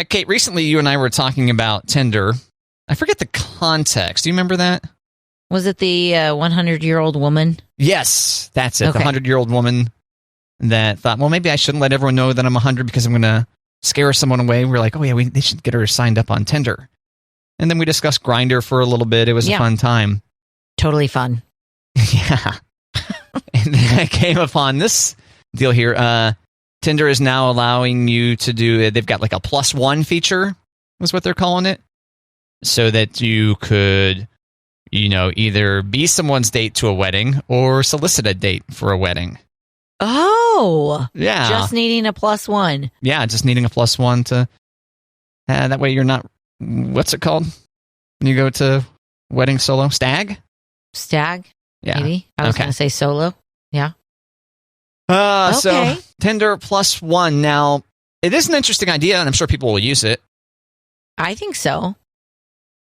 Kate, recently you and I were talking about Tinder. I forget the context. Do you remember that? Was it the 100-year-old woman? Yes, that's it. Okay. The 100-year-old woman that thought, well, maybe I shouldn't let everyone know that I'm 100 because I'm going to scare someone away. We're like, oh, yeah, they should get her signed up on Tinder. And then we discussed Grindr for a little bit. It was a fun time. Totally fun. Yeah. And then I came upon this deal here. Tinder is now allowing you to do, they've got like a plus one feature, is what they're calling it. So that you could, either be someone's date to a wedding or solicit a date for a wedding. Oh. Yeah. Just needing a plus one. Yeah, just needing a plus one to, that way you're not, what's it called? When you go to wedding solo? Stag? Stag? Yeah. Maybe. I was going to say solo. Yeah. Okay. So Tinder Plus One. Now, it is an interesting idea, and I'm sure people will use it. I think so.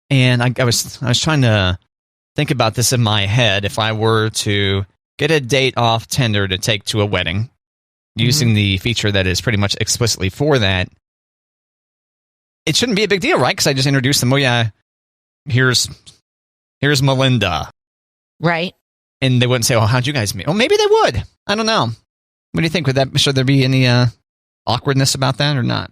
And I was trying to think about this in my head. If I were to get a date off Tinder to take to a wedding, using the feature that is pretty much explicitly for that, it shouldn't be a big deal, right? Because I just introduced them. Oh yeah, here's Melinda, right? And they wouldn't say, "Oh, how'd you guys meet?" Oh, maybe they would. I don't know. What do you think? Should there be any awkwardness about that or not?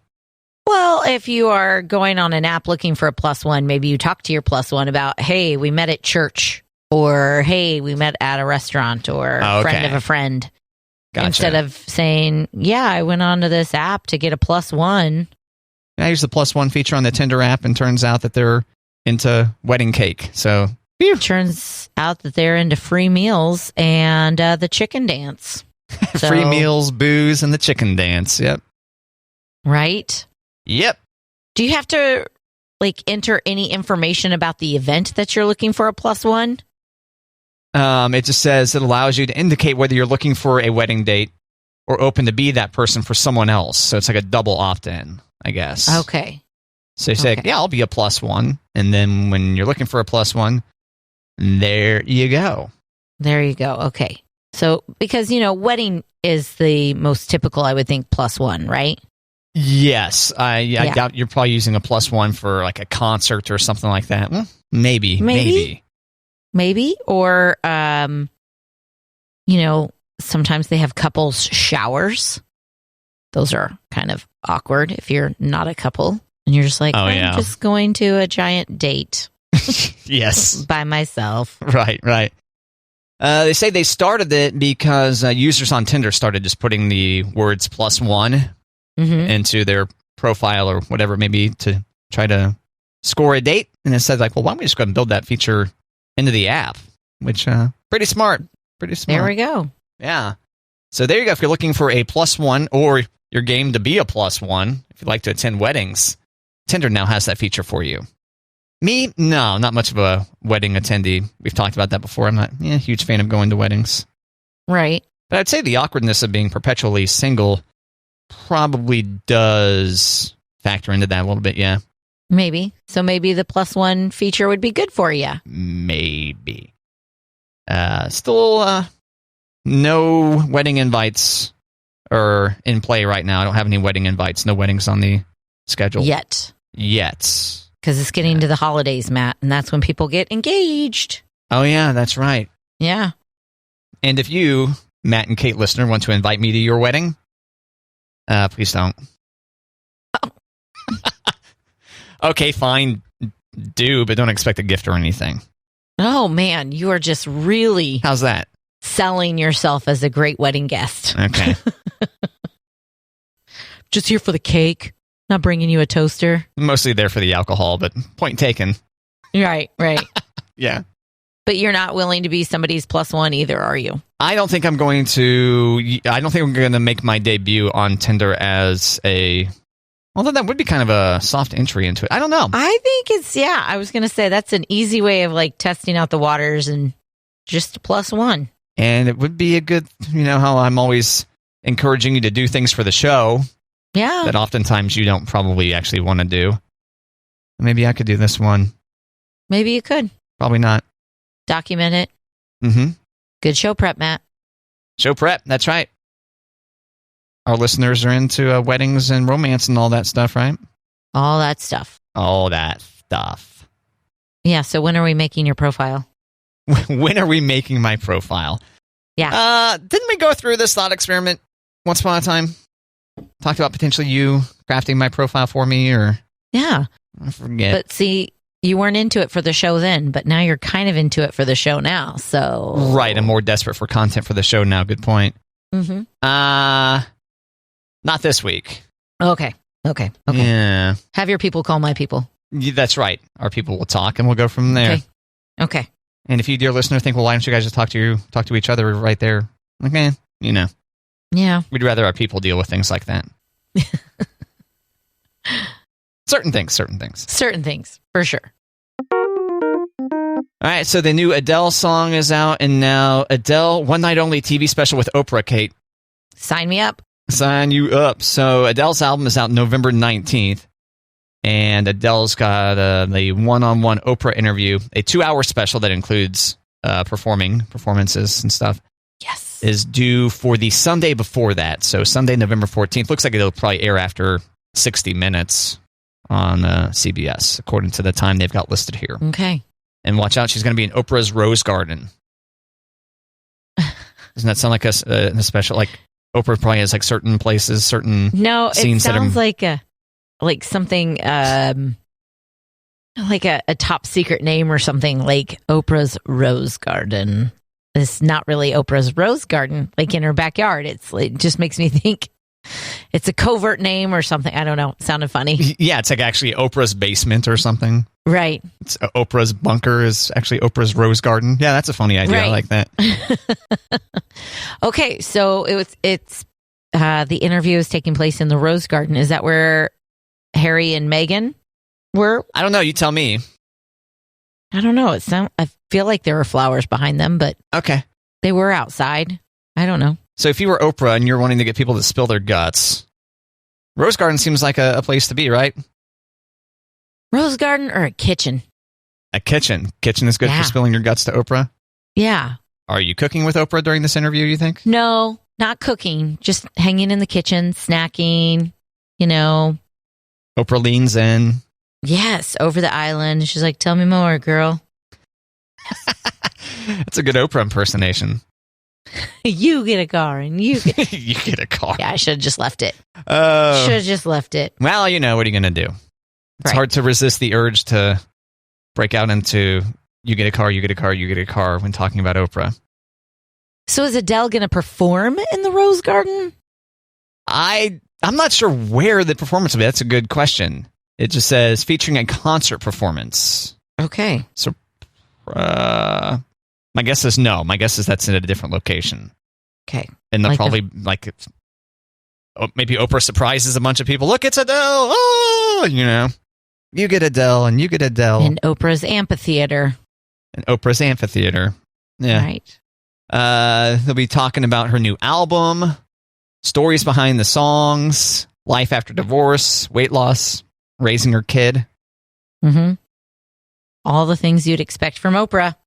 Well, if you are going on an app looking for a plus one, maybe you talk to your plus one about, hey, we met at church, or hey, we met at a restaurant, or friend of a friend. Gotcha. Instead of saying, yeah, I went onto this app to get a plus one. I use the plus one feature on the Tinder app, and turns out that they're into wedding cake. So turns out that they're into free meals and the chicken dance. Free meals, booze, and the chicken dance. Yep. Right? Yep. Do you have to enter any information about the event that you're looking for a plus one? It just says it allows you to indicate whether you're looking for a wedding date or open to be that person for someone else. So it's like a double opt-in, I guess. Okay. So you say, yeah, I'll be a plus one. And then when you're looking for a plus one, there you go. There you go. Okay. So because, wedding is the most typical, I would think, plus one, right? Yes. I doubt you're probably using a plus one for like a concert or something like that. Well, maybe. Or, sometimes they have couples showers. Those are kind of awkward if you're not a couple and you're just like, I'm just going to a giant date. Yes. By myself. Right. They say they started it because users on Tinder started just putting the words plus one into their profile or whatever, maybe to try to score a date. And it said why don't we just go ahead and build that feature into the app, which pretty smart. There we go. Yeah. So there you go. If you're looking for a plus one or you're game to be a plus one, if you'd like to attend weddings, Tinder now has that feature for you. Me? No, not much of a wedding attendee. We've talked about that before. I'm not a huge fan of going to weddings. Right. But I'd say the awkwardness of being perpetually single probably does factor into that a little bit, yeah. Maybe. So maybe the plus one feature would be good for you. Maybe. Still, no wedding invites are in play right now. I don't have any wedding invites. No weddings on the schedule. Yet. Because it's getting to the holidays, Matt, and that's when people get engaged. Oh, yeah, that's right. Yeah. And if you, Matt and Kate listener, want to invite me to your wedding, please don't. Oh. Okay, fine. Do, but don't expect a gift or anything. Oh, man, you are just really... How's that? Selling yourself as a great wedding guest. Okay. Just here for the cake. Not bringing you a toaster. Mostly there for the alcohol, but point taken. Right. Yeah. But you're not willing to be somebody's plus one either, are you? I don't think I'm going to make my debut on Tinder as a... Although that would be kind of a soft entry into it. I don't know. I think I was going to say that's an easy way of testing out the waters and just a plus one. And it would be a good, how I'm always encouraging you to do things for the show. Yeah. That oftentimes you don't probably actually want to do. Maybe I could do this one. Maybe you could. Probably not. Document it. Mm-hmm. Good show prep, Matt. Show prep. That's right. our listeners are into weddings and romance and all that stuff, right? All that stuff. All that stuff. Yeah, so when are we making your profile? When are we making my profile? Yeah. Didn't we go through this thought experiment once upon a time? Talked about potentially you crafting my profile for me, or... Yeah. I forget. But see, you weren't into it for the show then, but now you're kind of into it for the show now, so... Right, I'm more desperate for content for the show now. Good point. Mm-hmm. Not this week. Okay. Yeah. Have your people call my people. Yeah, that's right. Our people will talk, and we'll go from there. Okay. And if you, dear listener, think, well, why don't you guys just talk to each other right there? Okay, Yeah. We'd rather our people deal with things like that. Certain things, for sure. All right, so the new Adele song is out, and now Adele One Night Only TV special with Oprah, Kate. Sign me up. Sign you up. So Adele's album is out November 19th, and Adele's got the one-on-one Oprah interview, a 2-hour special that includes performances and stuff. Yes. Is due for the Sunday before that, so Sunday, November 14th. Looks like it'll probably air after 60 Minutes on CBS, according to the time they've got listed here. Okay. And watch out, she's going to be in Oprah's Rose Garden. Doesn't that sound like a special, like Oprah probably has like certain places, certain scenes it sounds like something like a top secret name or something, like Oprah's Rose Garden. It's not really Oprah's Rose Garden, like in her backyard. It just makes me think it's a covert name or something. I don't know. It sounded funny. Yeah, it's like actually Oprah's basement or something. Right. It's Oprah's bunker is actually Oprah's Rose Garden. Yeah, that's a funny idea. Right. I like that. Okay, so it's the interview is taking place in the Rose Garden. Is that where Harry and Meghan were? I don't know. You tell me. I don't know. I feel like there were flowers behind them, but okay, they were outside. I don't know. So if you were Oprah and you're wanting to get people to spill their guts, Rose Garden seems like a place to be, right? Rose Garden or a kitchen? A kitchen. Kitchen is good for spilling your guts to Oprah? Yeah. Are you cooking with Oprah during this interview, you think? No, not cooking. Just hanging in the kitchen, snacking, Oprah leans in. Yes, over the island. She's like, tell me more, girl. That's a good Oprah impersonation. You get a car and you get... You get a car. Yeah, I should have just left it. Oh. Should have just left it. Well, what are you going to do? It's hard to resist the urge to break out into you get a car, you get a car, you get a car when talking about Oprah. So is Adele going to perform in the Rose Garden? I'm not sure where the performance will be. That's a good question. It just says featuring a concert performance. Okay. So my guess is no. My guess is that's in a different location. Okay. And they'll probably maybe Oprah surprises a bunch of people. Look, it's Adele. Oh, you get Adele and you get Adele. In Oprah's amphitheater. Yeah. Right. They'll be talking about her new album, stories behind the songs, life after divorce, weight loss, raising her kid. Mm-hmm. All the things you'd expect from Oprah.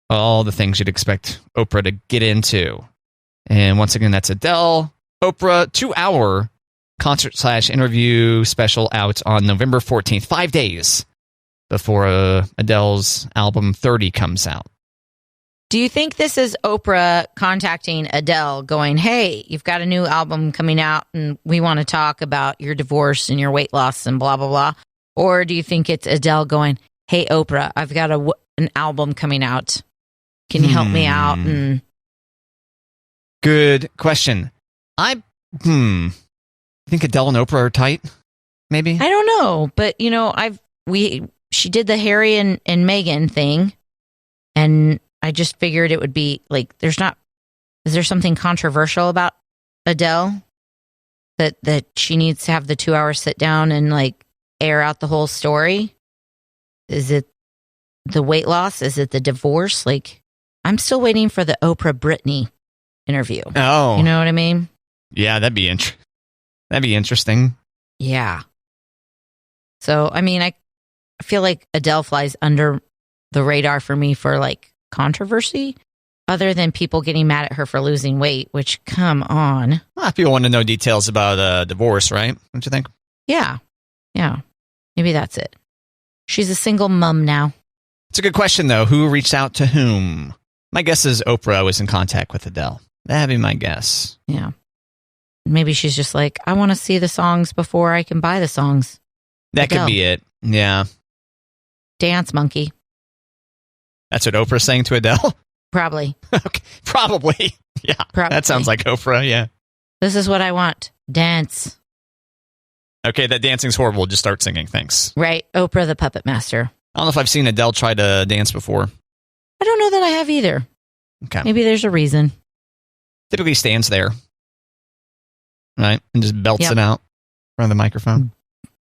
All the things you'd expect Oprah to get into. And once again, that's Adele. Oprah 2-hour concert/interview special out on November 14th, 5 days before Adele's album 30 comes out. Do you think this is Oprah contacting Adele going, hey, you've got a new album coming out and we want to talk about your divorce and your weight loss and blah, blah, blah? Or do you think it's Adele going, hey, Oprah, I've got an album coming out. Can you help me out? And good question. I think Adele and Oprah are tight. Maybe I don't know, but she did the Harry and Meghan thing, and I just figured it would be like is there something controversial about Adele that she needs to have the 2-hour sit down and like air out the whole story? Is it the weight loss? Is it the divorce? Like, I'm still waiting for the Oprah Britney interview. Oh. You know what I mean? Yeah, that'd be interesting. Yeah. So, I mean, I feel like Adele flies under the radar for me for like controversy. Other than people getting mad at her for losing weight, which, come on. Well, people want to know details about divorce, right? Don't you think? Yeah. Maybe that's it. She's a single mom now. It's a good question, though. Who reached out to whom? My guess is Oprah was in contact with Adele. That'd be my guess. Yeah. Maybe she's just like, I want to see the songs before I can buy the songs. That Adele. could be it. Yeah. Dance monkey. That's what Oprah's saying to Adele? Probably. Okay. Probably. Yeah. Probably. That sounds like Oprah, yeah. This is what I want. Dance. Okay, that dancing's horrible. Just start singing. Thanks. Right. Oprah the Puppet Master. I don't know if I've seen Adele try to dance before. I don't know that I have either. Okay. Maybe there's a reason. Typically stands there. Right? And just belts it out in front of the microphone.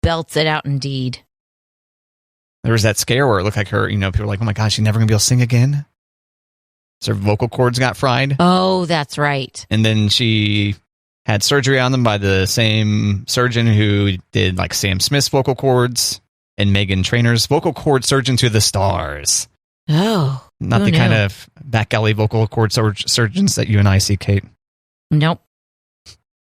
Belts it out indeed. There was that scare where it looked like her, people were like, oh my gosh, she's never going to be able to sing again. So her vocal cords got fried. Oh, that's right. And then she had surgery on them by the same surgeon who did like Sam Smith's vocal cords and Meghan Trainor's vocal cord surgeon to the stars. Oh. Not the kind of back alley vocal cord surgeons that you and I see, Kate. Nope.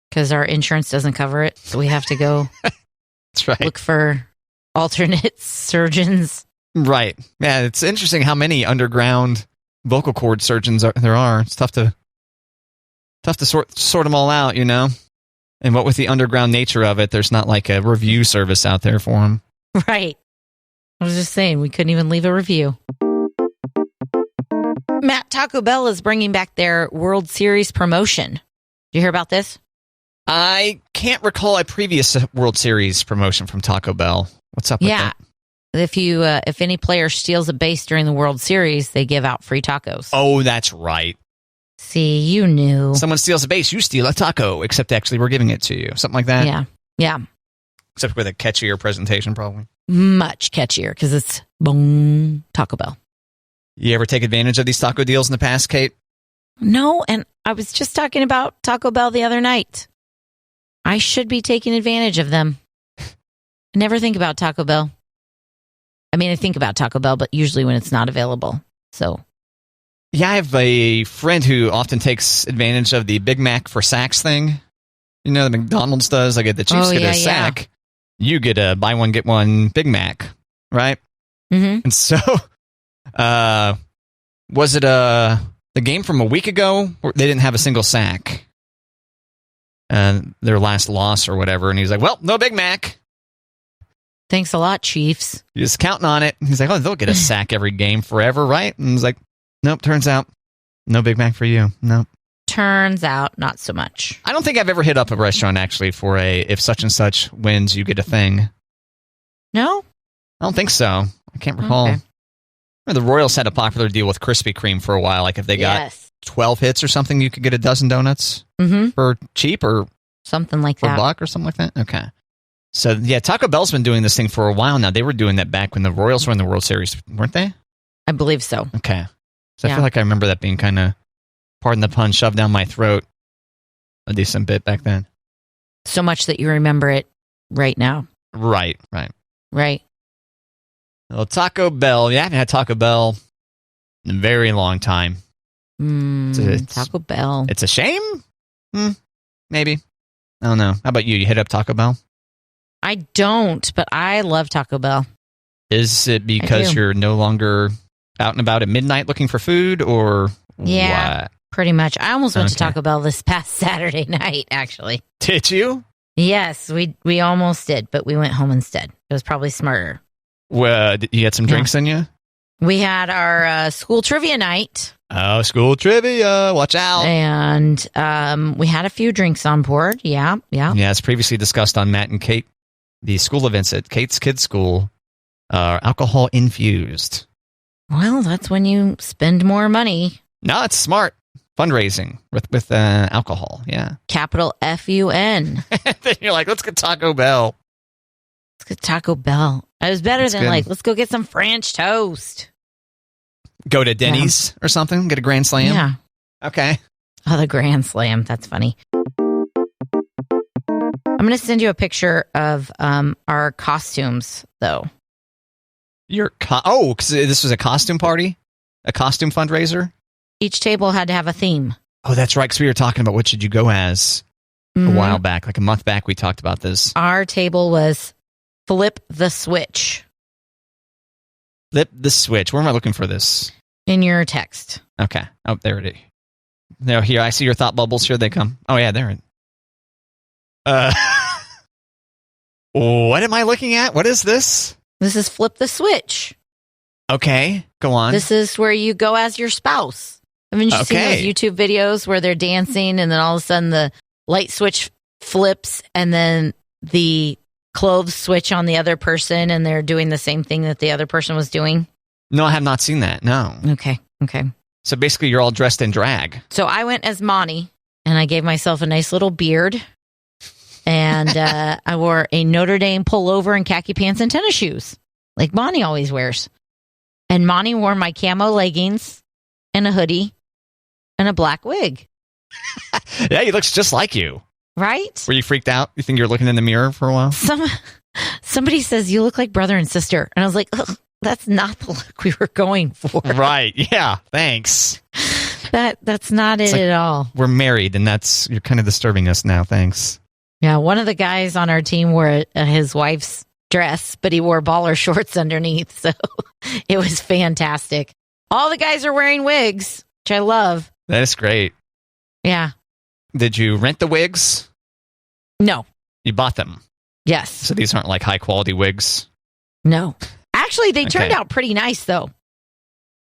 Because our insurance doesn't cover it. So we have to go That's right. Look for alternate surgeons. Right. Yeah, it's interesting how many underground vocal cord surgeons there are. It's tough to sort them all out, And what with the underground nature of it, there's not like a review service out there for them. Right. I was just saying, we couldn't even leave a review. Matt, Taco Bell is bringing back their World Series promotion. Did you hear about this? I can't recall a previous World Series promotion from Taco Bell. What's up with that? If any player steals a base during the World Series, they give out free tacos. Oh, that's right. See, you knew. Someone steals a base, you steal a taco, except actually we're giving it to you. Something like that? Yeah. Except with a catchier presentation, probably. Much catchier, because it's boom, Taco Bell. You ever take advantage of these taco deals in the past, Kate? No, and I was just talking about Taco Bell the other night. I should be taking advantage of them. I never think about Taco Bell. I mean, I think about Taco Bell, but usually when it's not available. So, yeah, I have a friend who often takes advantage of the Big Mac for sacks thing. The McDonald's does. Like, the Chiefs get a sack. You get a buy one, get one Big Mac, right? Mm-hmm. And so, was it the game from a week ago where they didn't have a single sack? Their last loss or whatever. And he was like, well, no Big Mac. Thanks a lot, Chiefs. You're just counting on it. He's like, oh, they'll get a sack every game forever, right? And he's like, nope, turns out, no Big Mac for you. Nope. Turns out, not so much. I don't think I've ever hit up a restaurant, actually, for if such and such wins, you get a thing. No? I don't think so. I can't recall. Okay. The Royals had a popular deal with Krispy Kreme for a while. Like, if they got 12 hits or something, you could get a dozen donuts for cheap or something like that. For a buck or something like that? Okay. So, yeah, Taco Bell's been doing this thing for a while now. They were doing that back when the Royals were in the World Series, weren't they? I believe so. Okay. So I feel like I remember that being kind of, pardon the pun, shoved down my throat a decent bit back then. So much that you remember it right now. Right. Well, Taco Bell. Yeah, I haven't had Taco Bell in a very long time. Taco Bell. It's a shame? Maybe. I don't know. How about you? You hit up Taco Bell? I don't, but I love Taco Bell. Is it because you're no longer out and about at midnight looking for food, or what? Pretty much. I almost went to Taco Bell this past Saturday night, actually. Did you? Yes, we almost did, but we went home instead. It was probably smarter. Well, you had some drinks in you? We had our school trivia night. Oh, school trivia. Watch out. And we had a few drinks on board. Yeah. Yeah, as previously discussed on Matt and Kate, the school events at Kate's Kids School are alcohol infused. Well, that's when you spend more money. No, it's smart. Fundraising with alcohol. Yeah. Capital F-U-N. Then you're like, let's get Taco Bell. Let's get Taco Bell. It was better than let's go get some French toast. Go to Denny's or something? Get a Grand Slam? Yeah. Okay. Oh, the Grand Slam. That's funny. I'm going to send you a picture of our costumes, though. Because this was a costume party? A costume fundraiser? each table had to have a theme. Oh, that's right. Because we were talking about what should you go as a while back, like a month back. We talked about this. Our table was flip the switch. Flip the switch. Where am I looking for this? In your text. Okay. Oh, there it is. Now here, I see your thought bubbles. Here they come. Oh yeah, there. What am I looking at? What is this? This is flip the switch. Okay, go on. This is where you go as your spouse. Haven't you seen those YouTube videos where they're dancing and then all of a sudden the light switch flips and then the clothes switch on the other person and they're doing the same thing that the other person was doing? No, I have not seen that. No. Okay. So basically you're all dressed in drag. So I went as Monty and I gave myself a nice little beard and I wore a Notre Dame pullover and khaki pants and tennis shoes like Monty always wears. And Monty wore my camo leggings and a hoodie and a black wig. Yeah, he looks just like you. Right? Were you freaked out? You think you're looking in the mirror for a while? Somebody says, you look like brother and sister. And I was like, that's not the look we were going for. Right. Yeah. Thanks. That's not it at all. We're married, and you're kind of disturbing us now. Thanks. Yeah. One of the guys on our team wore his wife's dress, but he wore baller shorts underneath. So it was fantastic. All the guys are wearing wigs, which I love. That is great. Yeah. Did you rent the wigs? No. You bought them? Yes. So these aren't like high quality wigs? No. Actually, they turned out pretty nice, though.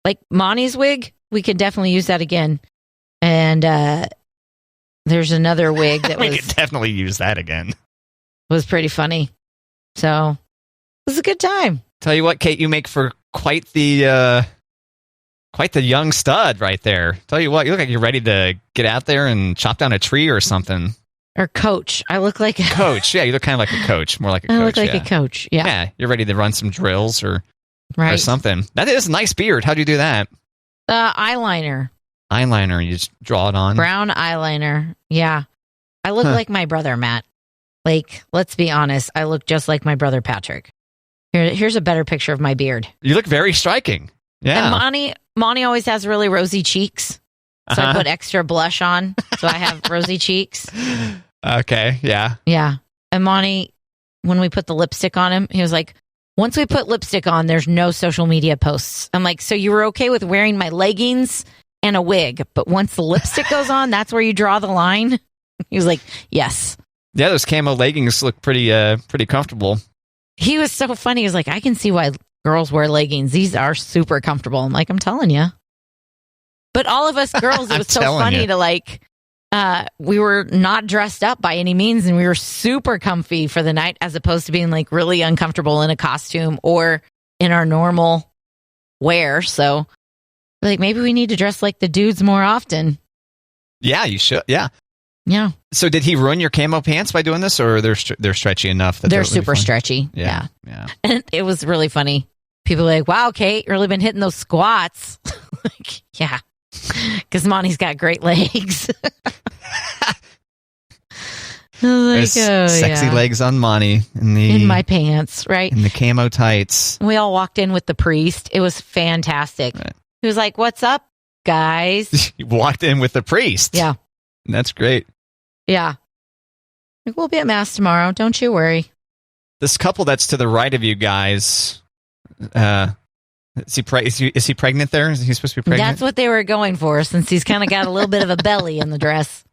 Like Monty's wig, we could definitely use that again. And there's another wig that we could definitely use that again. Was pretty funny. So it was a good time. Tell you what, Kate, you make for quite the young stud right there. Tell you what, you look like you're ready to get out there and chop down a tree or something. Or coach. I look like a coach. Yeah, you look kind of like a coach. More like a coach. I look like a coach. Yeah. Yeah, you're ready to run some drills or something. That is a nice beard. How'd you do that? Eyeliner. Eyeliner. You just draw it on? Brown eyeliner. Yeah. I look like my brother, Matt. Like, let's be honest. I look just like my brother, Patrick. Here's a better picture of my beard. You look very striking. Yeah. And Monty always has really rosy cheeks. So I put extra blush on. So I have rosy cheeks. Okay. Yeah. Yeah. And Monty, when we put the lipstick on him, he was like, once we put lipstick on, there's no social media posts. I'm like, so you were okay with wearing my leggings and a wig, but once the lipstick goes on, that's where you draw the line? He was like, yes. Yeah, those camo leggings look pretty comfortable. He was so funny. He was like, I can see why girls wear leggings. These are super comfortable. I'm like, I'm telling you. But all of us girls, it was so funny to like, we were not dressed up by any means and we were super comfy for the night as opposed to being like really uncomfortable in a costume or in our normal wear. So like maybe we need to dress like the dudes more often. Yeah, you should. Yeah. Yeah. So did he ruin your camo pants by doing this or they're stretchy enough? That they're super stretchy. Yeah. And it was really funny. People were like, wow, Kate, you really been hitting those squats. Like, yeah. Because Monty's got great legs. Like, sexy legs on Monty in my pants, right? In the camo tights. We all walked in with the priest. It was fantastic. Right. He was like, "What's up, guys?" You walked in with the priest. Yeah, that's great. Yeah, like, we'll be at mass tomorrow. Don't you worry. This couple that's to the right of you guys. Is he pregnant there? Is he supposed to be pregnant? That's what they were going for, since he's kind of got a little bit of a belly in the dress.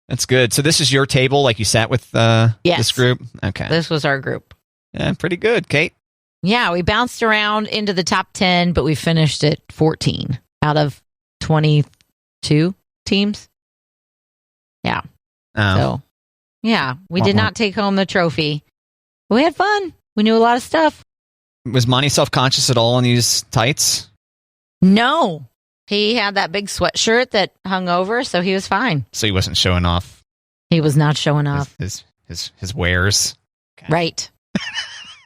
That's good. So this is your table, like you sat with this group? Okay. This was our group. Yeah, pretty good, Kate. Yeah, we bounced around into the top 10, but we finished at 14 out of 22 teams. Yeah. Oh. So, yeah, we did not take home the trophy. But we had fun. We knew a lot of stuff. Was Monty self-conscious at all in these tights? No. He had that big sweatshirt that hung over, so he was fine. So he wasn't showing off? He was not showing off. His wares? Okay. Right.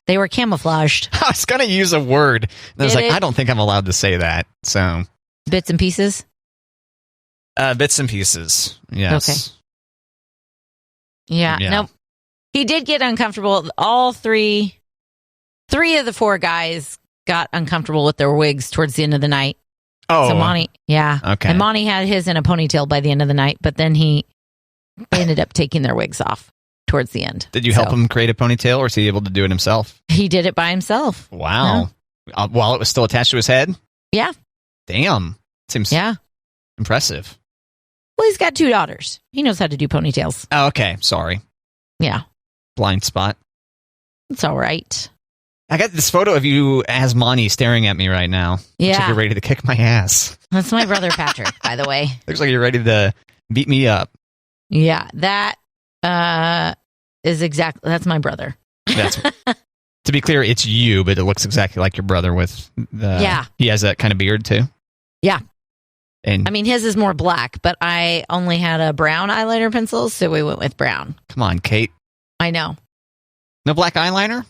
They were camouflaged. I was going to use a word. And I was like, I don't think I'm allowed to say that. So bits and pieces? Bits and pieces, yes. Okay. Yeah. Nope. He did get uncomfortable. All three of the four guys got uncomfortable with their wigs towards the end of the night. Oh. So Monty, yeah. Okay. And Monty had his in a ponytail by the end of the night, but then they ended up taking their wigs off towards the end. Did you help him create a ponytail, or was he able to do it himself? He did it by himself. Wow. Yeah. While it was still attached to his head? Yeah. Damn. Seems impressive. Well, he's got 2 daughters. He knows how to do ponytails. Oh, okay. Sorry. Yeah. Blind spot. It's all right. I got this photo of you as Monty staring at me right now. Yeah. Looks like you're ready to kick my ass. That's my brother Patrick, by the way. Looks like you're ready to beat me up. Yeah, that is exactly, that's my brother. That's to be clear, it's you, but it looks exactly like your brother with he has that kind of beard too. Yeah. And I mean, his is more black, but I only had a brown eyeliner pencil, so we went with brown. Come on, Kate. I know. No black eyeliner?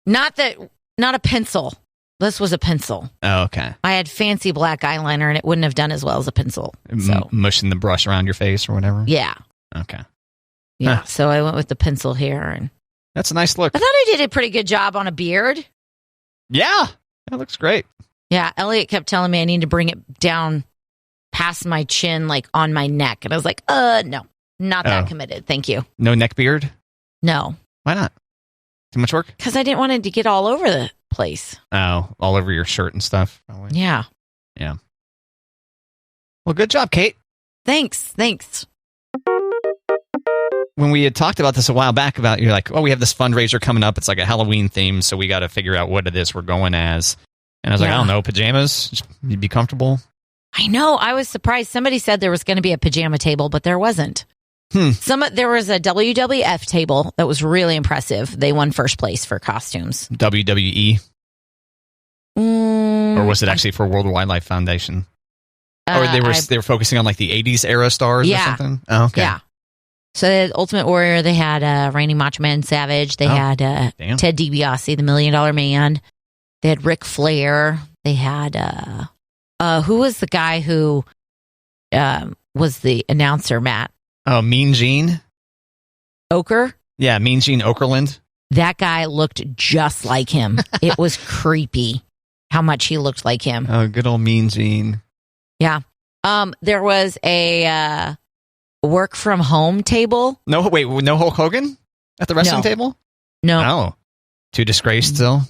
Not a pencil. This was a pencil. Oh, okay. I had fancy black eyeliner, and it wouldn't have done as well as a pencil. So mushing the brush around your face or whatever? Yeah. Okay. Yeah, so I went with the pencil here. And that's a nice look. I thought I did a pretty good job on a beard. Yeah. That looks great. Yeah, Elliot kept telling me I need to bring it down past my chin, like on my neck. And I was like, no, not that committed. Thank you. No neck beard? No. Why not? Too much work? Because I didn't want it to get all over the place. Oh, all over your shirt and stuff. Probably. Yeah. Yeah. Well, good job, Kate. Thanks. When we had talked about this a while back, you're like, we have this fundraiser coming up. It's like a Halloween theme, so we got to figure out what it is we're going as. And I was like, I don't know, pajamas? You'd be comfortable? I know. I was surprised. Somebody said there was going to be a pajama table, but there wasn't. There was a WWF table that was really impressive. They won first place for costumes. WWE? Or was it actually for World Wildlife Foundation? Or they were focusing on like the 80s era stars or something? Oh, okay. Yeah. So they had Ultimate Warrior, they had Randy Macho Man Savage, they had Ted DiBiase, the $1 Million Man. They had Ric Flair. They had who was the guy who was the announcer, Matt? Oh, Mean Gene? Oker? Yeah, Mean Gene Okerlund. That guy looked just like him. It was creepy how much he looked like him. Oh, good old Mean Gene. Yeah. There was a work from home table. No Hulk Hogan at the wrestling table? No. Oh. Too disgraced still?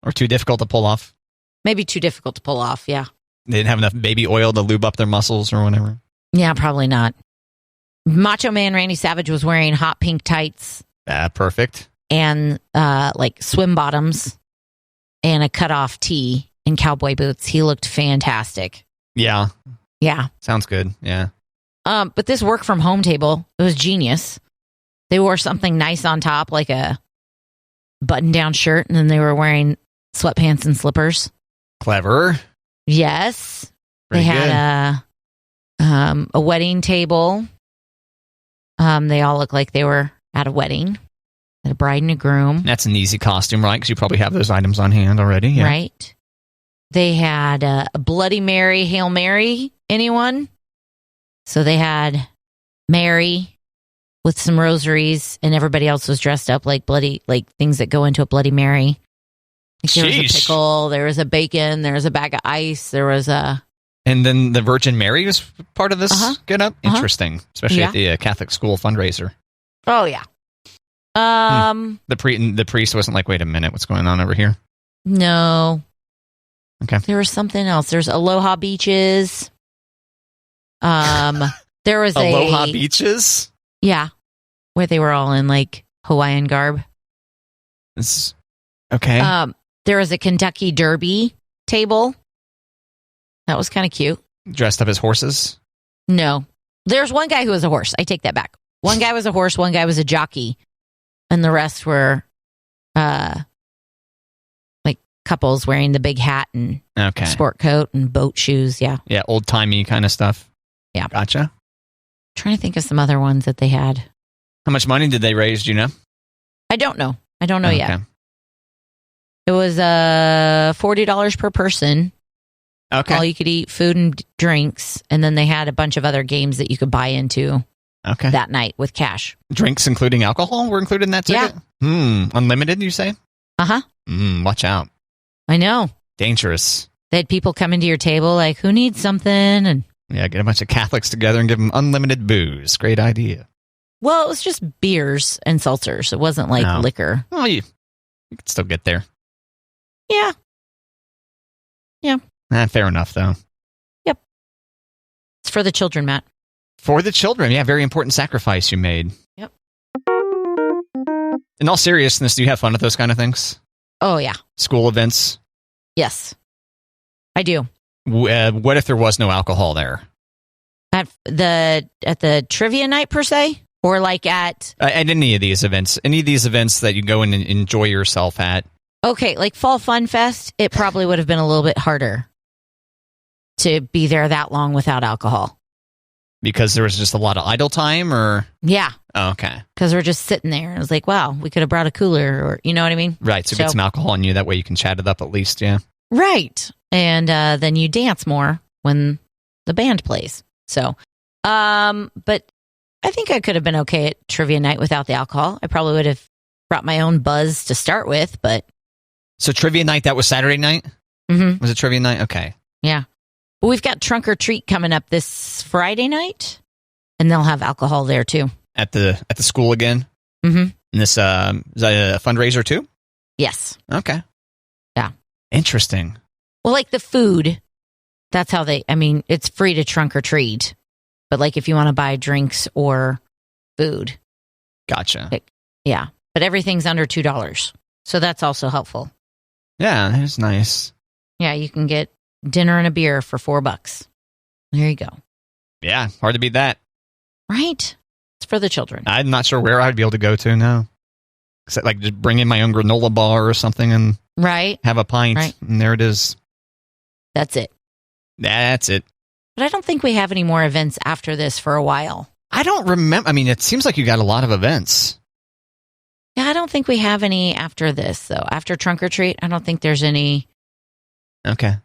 Or too difficult to pull off? Maybe too difficult to pull off, yeah. They didn't have enough baby oil to lube up their muscles or whatever? Yeah, probably not. Macho Man Randy Savage was wearing hot pink tights. Perfect. And like swim bottoms and a cutoff tee and cowboy boots. He looked fantastic. Yeah. Yeah. Sounds good. Yeah. But this work from home table, it was genius. They wore something nice on top, like a button down shirt, and then they were wearing sweatpants and slippers. Clever. Yes. Pretty they had a wedding table. They all looked like they were at a wedding. A bride and a groom. That's an easy costume, right? Because you probably have those items on hand already. Yeah. Right. They had a Bloody Mary, Hail Mary. Anyone? So they had Mary with some rosaries, and everybody else was dressed up like things that go into a Bloody Mary. Like there was a pickle, there was a bacon, there was a bag of ice, there was a... And then the Virgin Mary was part of this get-up? Interesting. Especially at the Catholic school fundraiser. Oh, yeah. The priest wasn't like, wait a minute, what's going on over here? No. Okay. There was something else. There's Aloha Beaches. There was Aloha Beaches? Yeah. Where they were all in like Hawaiian garb. Okay. There was a Kentucky Derby table. That was kind of cute. Dressed up as horses? No. There's one guy who was a horse. I take that back. One guy was a horse, one guy was a jockey. And the rest were like couples wearing the big hat and sport coat and boat shoes. Yeah. Yeah, old-timey kind of stuff. Yeah. Gotcha. Trying to think of some other ones that they had. How much money did they raise, do you know? I don't know. Yet. It was $40 per person. Okay. All you could eat, food and drinks. And then they had a bunch of other games that you could buy into that night with cash. Drinks including alcohol were included in that ticket? Yeah. Unlimited, you say? Uh-huh. Watch out. I know. Dangerous. They had people come into your table like, who needs something? And yeah, get a bunch of Catholics together and give them unlimited booze. Great idea. Well, it was just beers and seltzers. It wasn't like liquor. Well, you could still get there. Yeah. Fair enough, though. Yep. It's for the children, Matt. For the children. Yeah, very important sacrifice you made. Yep. In all seriousness, do you have fun with those kind of things? Oh, yeah. School events? Yes, I do. What if there was no alcohol there? At the trivia night, per se? Or like at any of these events. Any of these events that you go in and enjoy yourself at. Okay, like Fall Fun Fest, it probably would have been a little bit harder to be there that long without alcohol. Because there was just a lot of idle time, or? Yeah. Oh, okay. Because we're just sitting there. And it was like, wow, we could have brought a cooler, or you know what I mean? Right, so get some alcohol in you. That way you can chat it up at least, yeah. Right. And then you dance more when the band plays. So, but I think I could have been okay at trivia night without the alcohol. I probably would have brought my own buzz to start with, but. So trivia night, that was Saturday night? Mm-hmm. Was it trivia night? Okay. Yeah. But we've got Trunk or Treat coming up this Friday night, and they'll have alcohol there too. At the school again? Mm-hmm. And this, is that a fundraiser too? Yes. Okay. Yeah. Interesting. Well, like the food, that's how it's free to trunk or treat. But like if you want to buy drinks or food. Gotcha. Yeah. But everything's under $2. So that's also helpful. Yeah, that's nice. Yeah, you can get dinner and a beer for $4. There you go. Yeah, hard to beat that. Right? It's for the children. I'm not sure where I'd be able to go to now. Except like just bring in my own granola bar or something and have a pint. Right. And there it is. That's it. That's it. But I don't think we have any more events after this for a while. I don't remember. I mean, it seems like you got a lot of events. Yeah, I don't think we have any after this, though. After Trunk or Treat, I don't think there's any. Okay.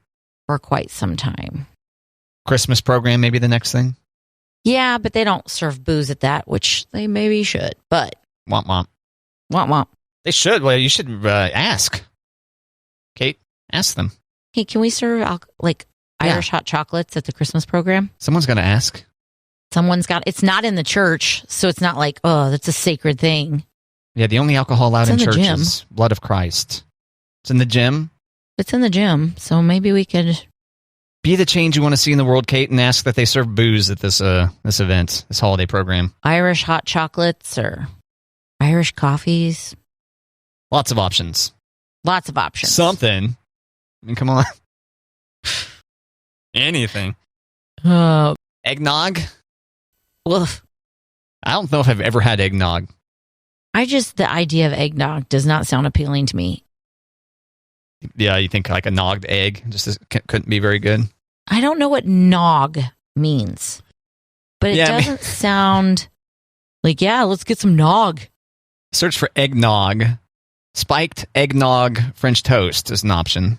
For quite some time. Christmas program, maybe the next thing? Yeah, but they don't serve booze at that, which they maybe should. But. Womp womp. Womp womp. They should. Well, you should ask. Kate, ask them. Hey, can we serve Irish hot chocolates at the Christmas program? Someone's going to ask. It's not in the church, so it's not like, oh, that's a sacred thing. Yeah, the only alcohol allowed in church is blood of Christ. It's in the gym. It's in the gym, so maybe we could be the change you want to see in the world, Kate, and ask that they serve booze at this event, this holiday program. Irish hot chocolates or Irish coffees. Lots of options. Lots of options. Something. I mean, come on. Anything. Eggnog? Woof. I don't know if I've ever had eggnog. The idea of eggnog does not sound appealing to me. Yeah, you think like a nogged egg couldn't be very good? I don't know what nog means, but it doesn't sound like, let's get some nog. Search for eggnog. Spiked eggnog French toast is an option.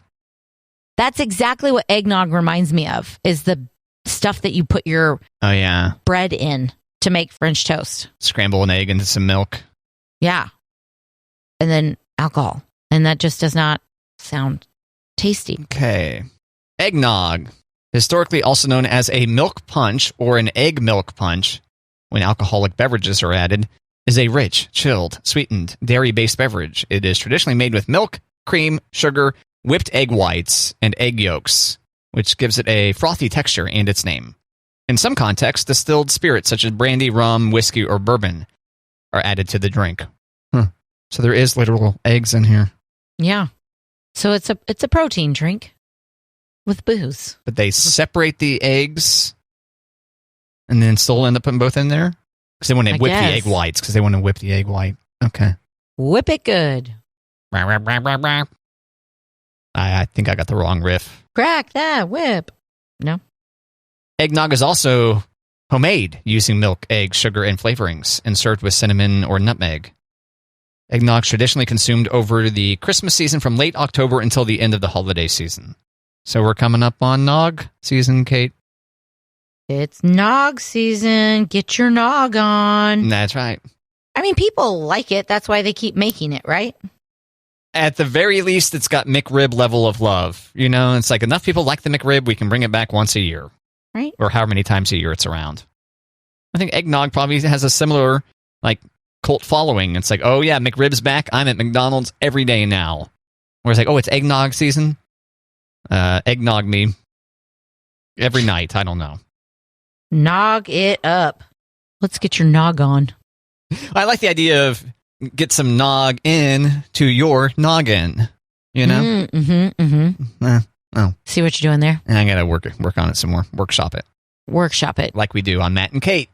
That's exactly what eggnog reminds me of, is the stuff that you put your bread in to make French toast. Scramble an egg into some milk. Yeah. And then alcohol. And that just does not sound tasty. Okay. Eggnog. Historically also known as a milk punch or an egg milk punch, when alcoholic beverages are added, is a rich, chilled, sweetened, dairy-based beverage. It is traditionally made with milk, cream, sugar, whipped egg whites, and egg yolks, which gives it a frothy texture and its name. In some contexts, distilled spirits such as brandy, rum, whiskey, or bourbon are added to the drink. So there is literal eggs in here. Yeah. So it's a protein drink with booze. But they separate the eggs and then still end up putting both in there? Because they want to whip the egg whites, because they want to whip the egg white. Okay. Whip it good. I think I got the wrong riff. Crack that whip. No. Eggnog is also homemade using milk, egg, sugar, and flavorings, and served with cinnamon or nutmeg. Eggnog traditionally consumed over the Christmas season from late October until the end of the holiday season. So we're coming up on nog season, Kate. It's nog season. Get your nog on. That's right. I mean, people like it. That's why they keep making it, right? at the very least, it's got McRib level of love. You know, it's like enough people like the McRib, we can bring it back once a year. Right. Or however many times a year it's around. I think eggnog probably has a similar, like, cult following. It's like, oh yeah, McRib's back. I'm at McDonald's every day now. Where it's like, oh, it's eggnog season. Eggnog me every night. I don't know. Nog it up. Let's get your nog on. I like the idea of get some nog in to your noggin. You know? Oh. See what you're doing there? I gotta work on it some more. Workshop it. Workshop it. Like we do on Matt and Kate.